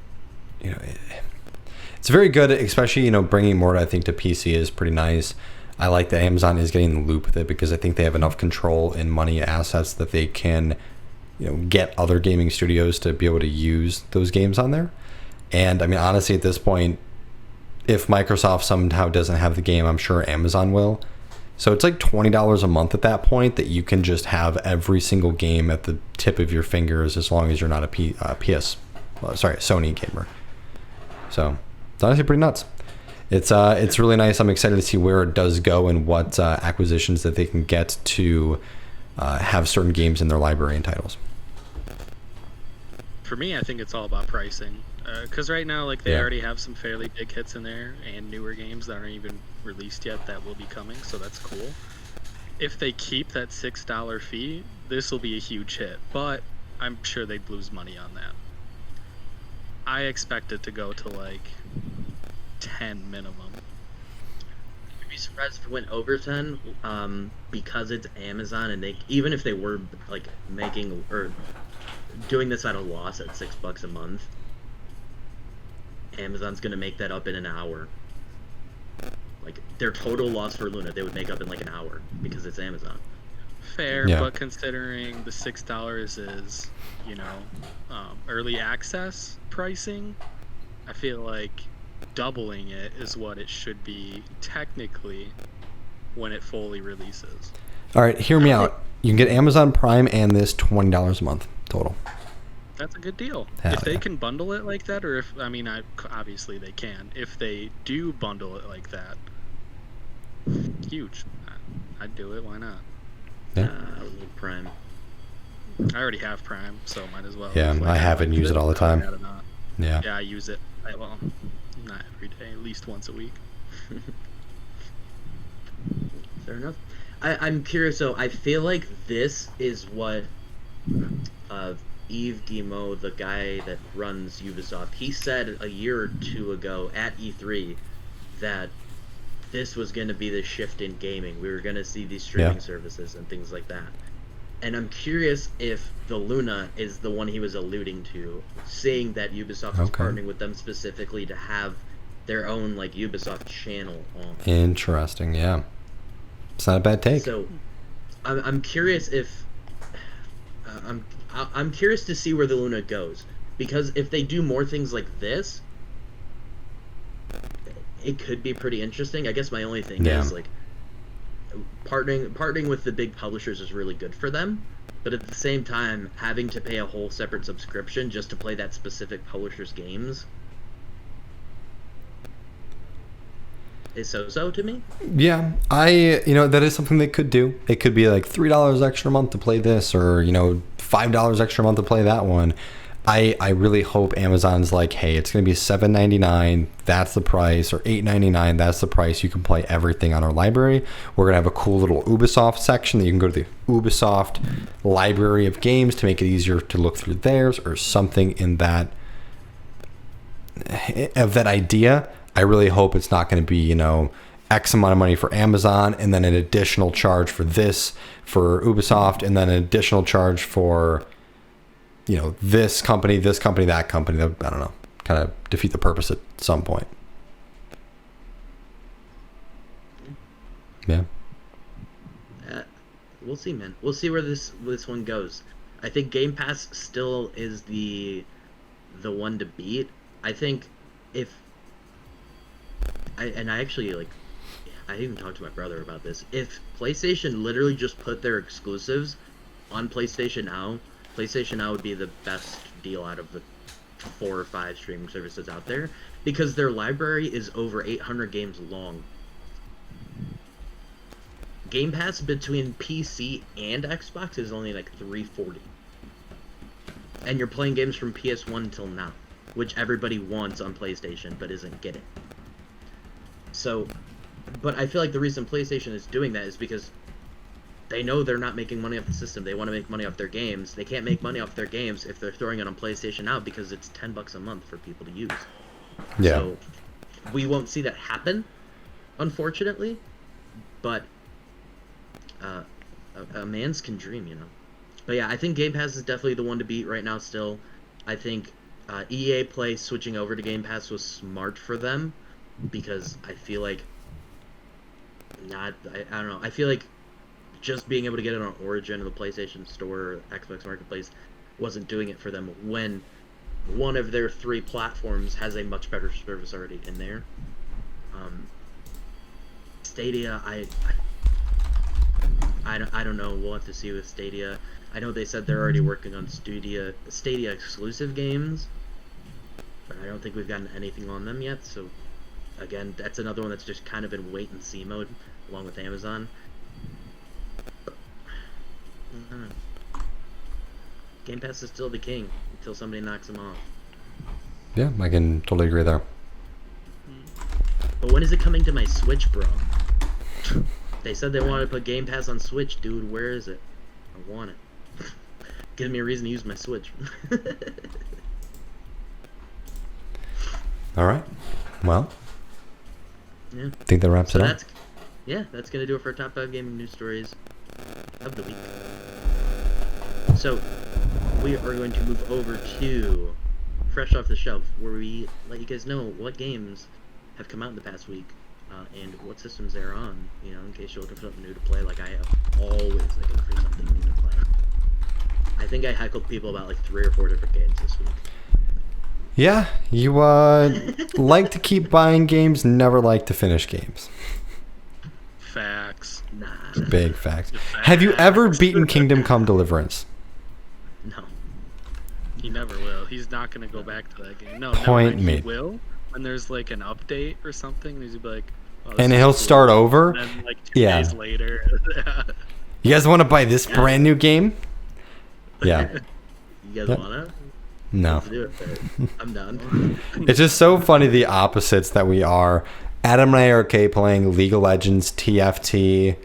it's very good, especially bringing more. I think to PC is pretty nice. I like that Amazon is getting in the loop with it because I think they have enough control in money assets that they can, get other gaming studios to be able to use those games on there. And I mean, honestly, at this point, if Microsoft somehow doesn't have the game, I'm sure Amazon will. So it's like $20 a month at that point that you can just have every single game at the tip of your fingers as long as you're not a Sony gamer. So it's honestly pretty nuts. It's really nice. I'm excited to see where it does go and what acquisitions that they can get to have certain games in their library and titles. For me, I think it's all about pricing. Because right now, like, they already have some fairly big hits in there and newer games that aren't even released yet that will be coming, so that's cool. If they keep that $6 fee, this will be a huge hit, but I'm sure they'd lose money on that. I expect it to go to like 10 minimum. I'd be surprised if it went over 10, because it's Amazon, and they, even if they were like making or doing this at a loss at $6 a month, Amazon's gonna make that up in an hour. Like, their total loss for Luna, they would make up in like an hour because it's Amazon. Fair, Yeah. but considering the $6 is, early access pricing, I feel like doubling it is what it should be technically when it fully releases. All right, hear me out. You can get Amazon Prime and this $20 a month total. That's a good deal. Hell if they yeah. can bundle it like that, or if, obviously they can. If they do bundle it like that, huge. I'd do it. Why not? Yeah. I would need Prime. I already have Prime, so might as well. Yeah, If, I have it and use it all the time. I'd not. Yeah. Yeah, I use it. Well, not every day, at least once a week. Fair enough. I'm curious, though. I feel like this is what Yves Guillemot, the guy that runs Ubisoft, he said a year or two ago at E3 that this was going to be the shift in gaming. We were going to see these streaming services and things like that. And I'm curious if the Luna is the one he was alluding to, seeing that Ubisoft is partnering with them specifically to have their own like Ubisoft channel on. Interesting, yeah. It's not a bad take. So, I'm curious if I'm curious to see where the Luna goes, because if they do more things like this, it could be pretty interesting. I guess my only thing is like partnering with the big publishers is really good for them, but at the same time, having to pay a whole separate subscription just to play that specific publisher's games is so to me. Yeah, that is something they could do. It could be like $3 extra a month to play this, or $5 extra a month to play that one. I really hope Amazon's like, hey, it's going to be $7.99, that's the price, or $8.99, that's the price. You can play everything on our library. We're going to have a cool little Ubisoft section that you can go to the Ubisoft library of games to make it easier to look through theirs, or something in that idea. I really hope it's not going to be, X amount of money for Amazon and then an additional charge for this for Ubisoft, and then an additional charge for this company, that company. I don't know, kind of defeat the purpose at some point. Yeah. We'll see, man. We'll see where this one goes. I think Game Pass still is the one to beat. I think if I actually like. I even talked to my brother about this. If PlayStation literally just put their exclusives on PlayStation Now would be the best deal out of the 4 or 5 streaming services out there because their library is over 800 games long. Game Pass between PC and Xbox is only like 340. And you're playing games from PS1 until now, which everybody wants on PlayStation but isn't getting. So, but I feel like the reason PlayStation is doing that is because they know they're not making money off the system. They want to make money off their games. They can't make money off their games if they're throwing it on PlayStation Now because it's $10 a month for people to use. Yeah. So we won't see that happen, unfortunately. But a man's can dream, you know. But yeah, I think Game Pass is definitely the one to beat right now still. I think EA Play switching over to Game Pass was smart for them because I feel like I don't know. I feel like just being able to get it on Origin or the PlayStation Store or Xbox Marketplace wasn't doing it for them when one of their 3 platforms has a much better service already in there. Stadia, I don't know. We'll have to see with Stadia. I know they said they're already working on Stadia exclusive games, but I don't think we've gotten anything on them yet. So again, that's another one that's just kind of in wait and see mode, along with Amazon. Game Pass is still the king until somebody knocks him off. Yeah, I can totally agree there. But when is it coming to my Switch, bro? They said they wanted to put Game Pass on Switch, dude. Where is it? I want it. Gives me a reason to use my Switch. All right. Well, Yeah. I think that wraps it up. That's gonna do it for our top 5 gaming news stories of the week. So we are going to move over to Fresh Off the Shelf, where we let you guys know what games have come out in the past week and what systems they're on. You know, in case you're looking for something new to play, like I am always looking for something new to play. I think I heckled people about like 3 or 4 different games this week. Yeah, you like to keep buying games, never like to finish games. Facts. Nah. Big fact. Have you ever beaten Kingdom Come Deliverance? No. He never will. He's not gonna go back to that game. No, Point never mind. made. He will when there's like an update or something. And he's gonna be like, oh, this And is he'll cool. start over? And then like 2 Yeah. days later. You guys want to buy this brand new game? Yeah. You guys Yep. wanna? No. Let's do it. Then. I'm done. It's just so funny the opposites that we are. Adam and I are okay playing League of Legends, TFT,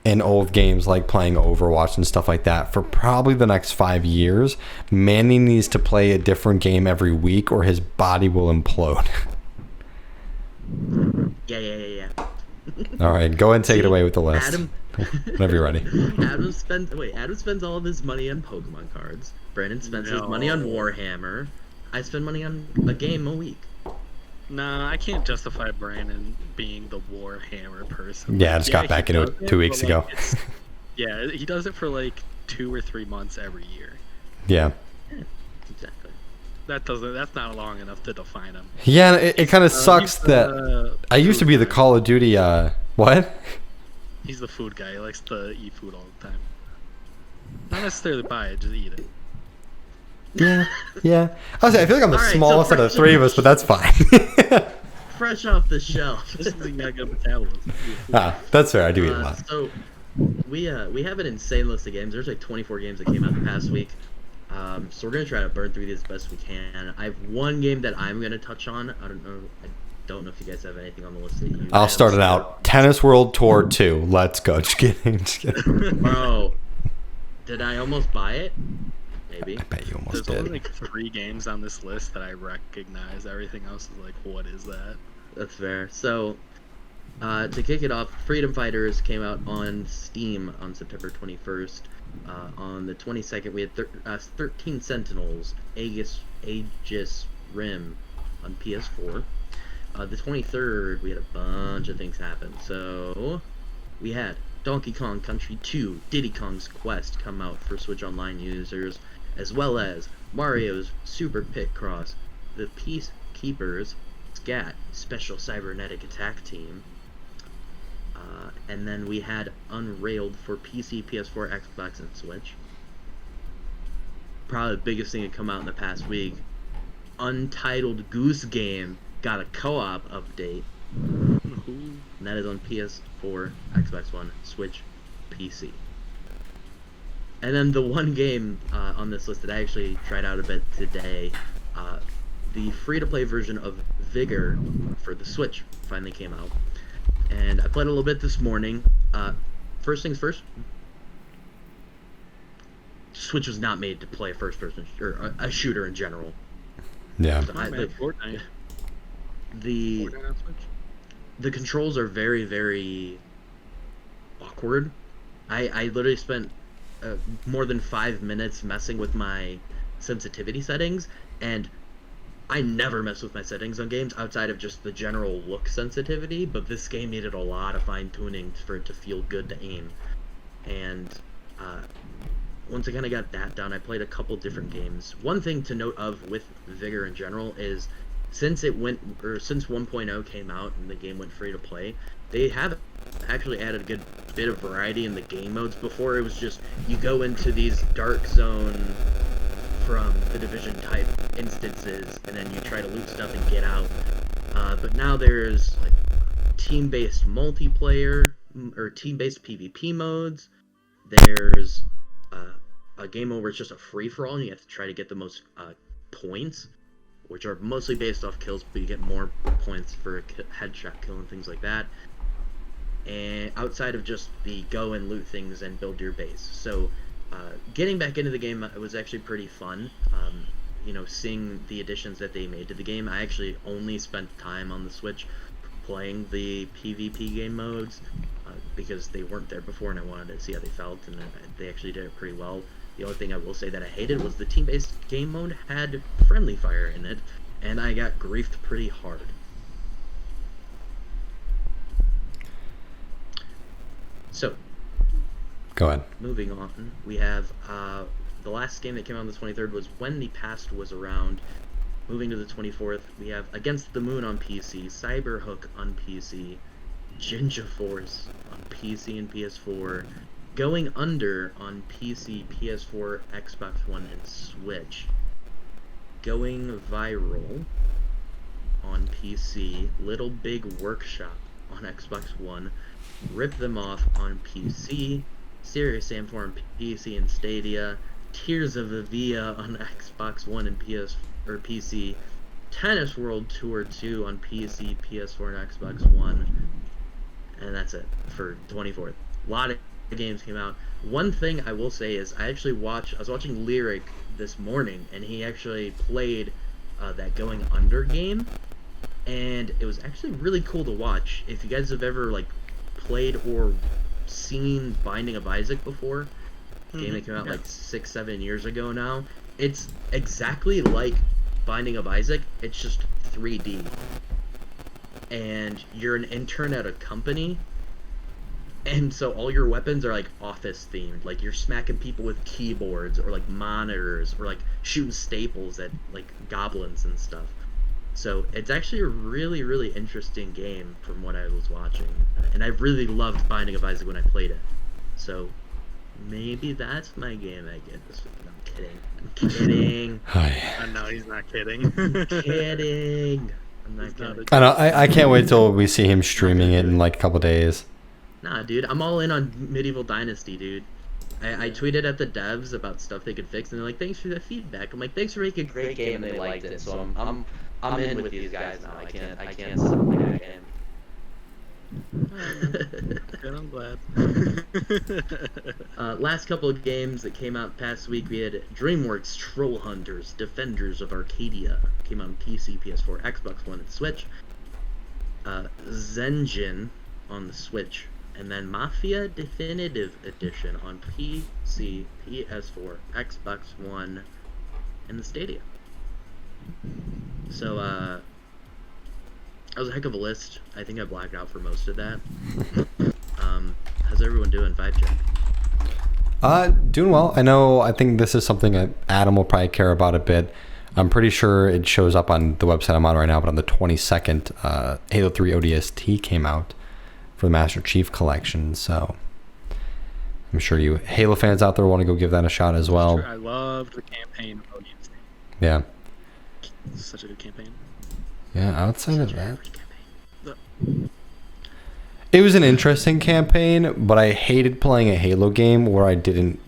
and old games like playing Overwatch and stuff like that for probably the next 5 years. Manny needs to play a different game every week or his body will implode. Yeah. All right, go ahead and take it away with the list. Adam. Whenever you're ready. Adam spends all of his money on Pokemon cards. Brandon spends his money on Warhammer. I spend money on a game a week. Nah, I can't justify Brandon being the Warhammer person. Yeah, I just got back he into does it 2 weeks but, like, ago. Yeah, he does it for like 2 or 3 months every year. Yeah. Exactly. That's not long enough to define him. Yeah, it kind of sucks he's that the I used to be the food guy. Call of Duty, what? He's the food guy. He likes to eat food all the time. Not necessarily buy it, just eat it. Yeah. I feel like I'm the All right, so smallest out of the 3 of us, but that's fine. Fresh off the shelf. This is not good metabolism. That's fair. I do eat a lot. So we have an insane list of games. There's like 24 games that came out the past week. So we're gonna try to burn through these as best we can. I have one game that I'm gonna touch on. I don't know if you guys have anything on the list that you. I'll start it out. Tennis World Tour 2. Let's go. Just kidding. Bro, did I almost buy it? Maybe. I bet you almost There's only did. like 3 games on this list that I recognize. Everything else is like, what is that? That's fair. So, to kick it off, Freedom Fighters came out on Steam on September 21st. On the 22nd, we had 13 Sentinels, Aegis Rim on PS4. The 23rd, we had a bunch of things happen. So, we had Donkey Kong Country 2, Diddy Kong's Quest come out for Switch Online users, as well as Mario's Super Pit Cross, The Peacekeepers SCAT, Special Cybernetic Attack Team. And then we had Unrailed for PC, PS4, Xbox, and Switch. Probably the biggest thing to come out in the past week. Untitled Goose Game got a co-op update. And that is on PS4, Xbox One, Switch, PC. And then the one game on this list that I actually tried out a bit today, the free-to-play version of Vigor for the Switch finally came out. And I played a little bit this morning. First things first, Switch was not made to play a first-person or a shooter in general. Yeah. So Fortnite. The Fortnite on Switch? the controls are very, very awkward. I literally spent more than 5 minutes messing with my sensitivity settings, and I never mess with my settings on games outside of just the general look sensitivity, but this game needed a lot of fine-tuning for it to feel good to aim. And once I kind of got that down, I played a couple different games. One thing to note of with Vigor in general is since 1.0 came out and the game went free to play, they have actually added a good bit of variety in the game modes. Before it was just you go into these dark zone from the Division type instances and then you try to loot stuff and get out. But now there's like team-based multiplayer or team-based PvP modes. There's a game mode where it's just a free-for-all and you have to try to get the most points, which are mostly based off kills, but you get more points for a headshot kill and things like that. And outside of just the go and loot things and build your base. So getting back into the game, it was actually pretty fun. Seeing the additions that they made to the game. I actually only spent time on the Switch playing the PvP game modes because they weren't there before and I wanted to see how they felt, and they actually did it pretty well. The only thing I will say that I hated was the team-based game mode had friendly fire in it, and I got griefed pretty hard. So, Go ahead. moving on, we have the last game that came out on the 23rd was When the Past Was Around. Moving to the 24th, we have Against the Moon on PC, Cyberhook on PC, Jinja Force on PC and PS4, Going Under on PC, PS4, Xbox One, and Switch, Going Viral on PC, Little Big Workshop on Xbox One, Rip Them Off on PC, Serious Sam 4 on PC and Stadia, Tears of Avia on Xbox One and PC, Tennis World Tour 2 on PC, PS4, and Xbox One, and that's it for 24th. A lot of games came out. One thing I will say is I was watching Lyric this morning, and he actually played that Going Under game, and it was actually really cool to watch. If you guys have ever played or seen Binding of Isaac before, game that came out 6-7 years ago now, it's exactly like Binding of Isaac, it's just 3D. And you're an intern at a company, and so all your weapons are office themed. You're smacking people with keyboards or monitors or shooting staples at goblins and stuff. So it's actually a really, really interesting game from what I was watching. And I really loved Binding of Isaac when I played it. So maybe that's my game I get this week. No, I'm kidding. Hi. No, he's not kidding. I'm kidding. I'm not kidding. I know. I can't wait till we see him streaming it in a couple days. Nah, dude. I'm all in on Medieval Dynasty, dude. I tweeted at the devs about stuff they could fix, and they're like, "Thanks for the feedback." I'm like, "Thanks for making a great game," and they liked it. So I'm in with these guys now. I can't stop playing that game. Good, I'm glad. Last couple of games that came out past week, we had DreamWorks Troll Hunters, Defenders of Arcadia. Came out on PC, PS4, Xbox One, and Switch. Zenjin on the Switch. And then Mafia Definitive Edition on PC, PS4, Xbox One, and the Stadia. So, that was a heck of a list. I think I blacked out for most of that. How's everyone doing? Vibe check. Doing well. I think this is something that Adam will probably care about a bit. I'm pretty sure it shows up on the website I'm on right now, but on the 22nd, Halo 3 ODST came out for the Master Chief Collection, so I'm sure you Halo fans out there want to go give that a shot as well. I loved the campaign of ODST. Yeah. It's such a good campaign. Yeah, outside of that, it was an interesting campaign, but I hated playing a Halo game where I didn't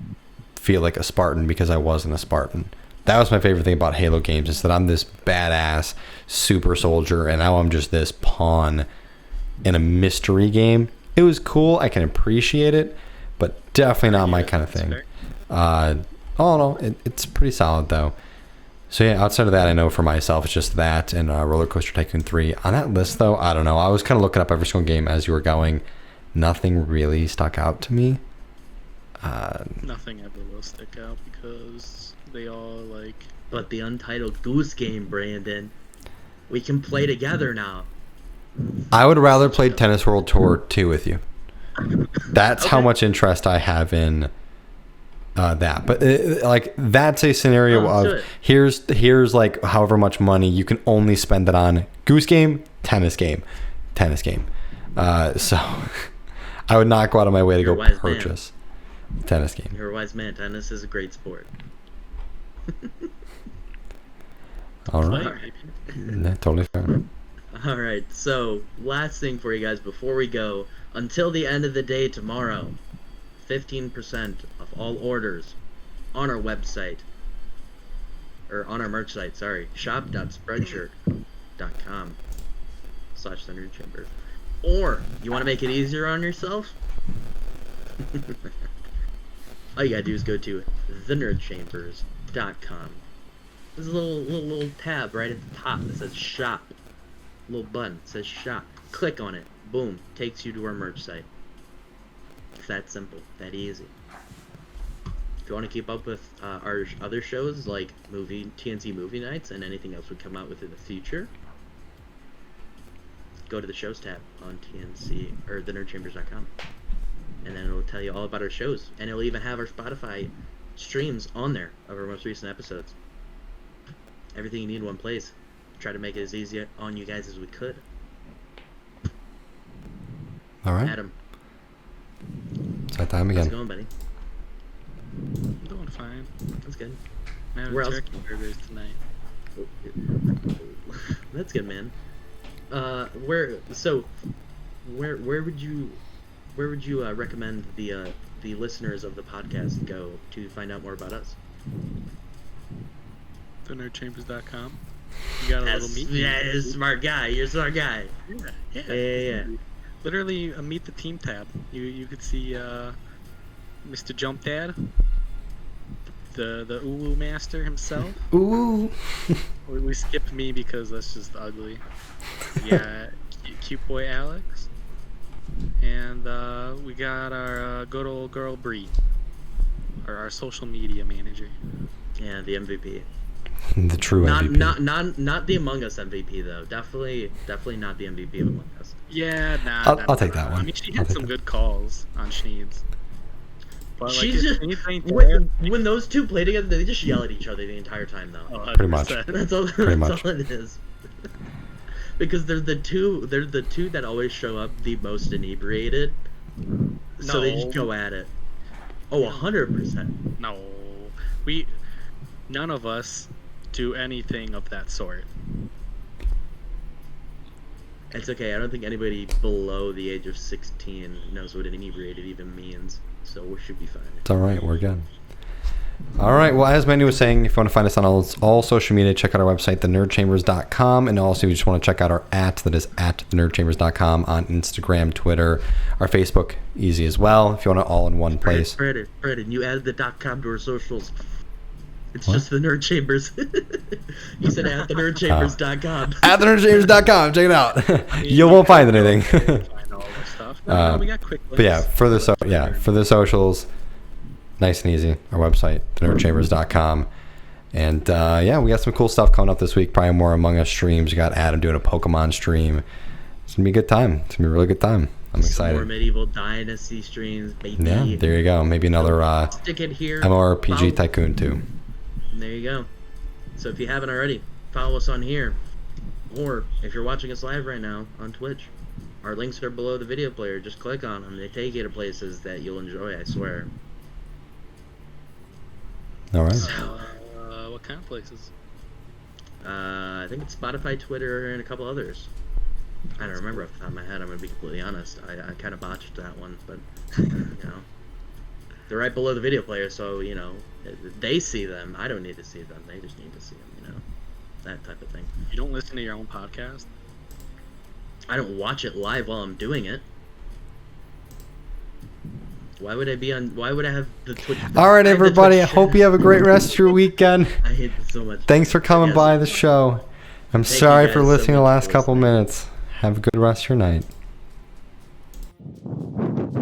feel like a Spartan because I wasn't a Spartan. That was my favorite thing about Halo games, is that I'm this badass super soldier, and now I'm just this pawn in a mystery game. It was cool. I can appreciate it, but definitely not my kind of thing. No, it's pretty solid, though. So, yeah, outside of that, I know for myself, it's just that and Roller Coaster Tycoon 3. On that list, though, I don't know. I was kind of looking up every single game as you were going. Nothing really stuck out to me. Nothing ever will stick out because they all like. But the Untitled Goose Game, Brandon, we can play together now. I would rather play Tennis World Tour 2 with you. That's how much interest I have in that. But like, that's a scenario of here's like however much money you can only spend it on Goose Game, tennis game. So I would not go out of my way to go purchase tennis game. You're a wise man. Tennis is a great sport. All right. Yeah, totally fair. All right. So last thing for you guys before we go, until the end of the day tomorrow, 15% of all orders on our website, or on our merch site, sorry, shop.spreadshirt.com/thunderchamber. Or you want to make it easier on yourself? All you gotta do is go to thenerdchambers.com. There's a little tab right at the top that says shop. Little button that says shop. Click on it. Boom. Takes you to our merch site. It's that simple. That easy. If you want to keep up with our other shows like TNC movie nights and anything else we come out with in the future, go to the shows tab on TNC or thenerdchambers.com. And then it'll tell you all about our shows. And it'll even have our Spotify streams on there of our most recent episodes. Everything you need in one place. Try to make it as easy on you guys as we could. All right. Adam. It's that time again. How's it going, buddy? I'm doing fine. That's good. I'm having Where else? turkey burgers tonight. That's good, man. Where would you recommend the listeners of the podcast go to find out more about us? thenerdchambers.com. You got a little meet. Yeah, you're a smart guy. You're a smart guy. Yeah. Literally a meet the team tab. You could see Mr. Jump Dad, the Uwu master himself. Ooh. We skipped me because that's just ugly. Yeah, cute boy Alex, and we got our good old girl Bree, our social media manager. Yeah, the MVP. The true MVP. Not the Among Us MVP though. Definitely not the MVP of Among Us. Yeah, I'll take that one. I mean, she had some good calls on Schneeds. But She's like, just when those two play together, they just yell at each other the entire time though. Pretty much. That's all. That's all it is. Because they're the two that always show up the most inebriated. So they just go at it. Oh, 100%. No, none of us do anything of that sort. It's okay. I don't think anybody below the age of 16 knows what inebriated even means. So we should be fine. It's all right. We're good. All right. Well, as Manny was saying, if you want to find us on all social media, check out our website, thenerdchambers.com. And also, if you just want to check out our that is at thenerdchambers.com on Instagram, Twitter, our Facebook, easy as well. If you want it all in one place. Brandon, you added the .com to our socials. It's what? Just the Nerd Chambers. You said at thenerdchambers.com. At thenerdchambers.com. Check it out. You won't find anything. Find all that stuff. No, we got quick links. But yeah, for the socials, nice and easy. Our website, thenerdchambers.com. And we got some cool stuff coming up this week. Probably more Among Us streams. We got Adam doing a Pokemon stream. It's gonna be a good time. It's gonna be a really good time. I'm excited. More Medieval Dynasty streams, baby. Yeah, there you go. Maybe another stick it here. MMORPG Tycoon 2. There you go. So if you haven't already, follow us on here. Or if you're watching us live right now on Twitch, our links are below the video player. Just click on them. They take you to places that you'll enjoy, I swear. All right. So, What kind of places? I think it's Spotify, Twitter, and a couple others. I don't remember off the top of my head. I'm going to be completely honest. I kind of botched that one, but, they're right below the video player, so, they see them. I don't need to see them. They just need to see them, that type of thing. You don't listen to your own podcast? I don't watch it live while I'm doing it. Why would I have the Twitch? All right, everybody. I hope you have a great rest of your weekend. I hate this so much. Thanks for coming Yes. by the show. I'm Thank sorry you for guys so listening the much last for couple listening. minutes. Have a good rest of your night.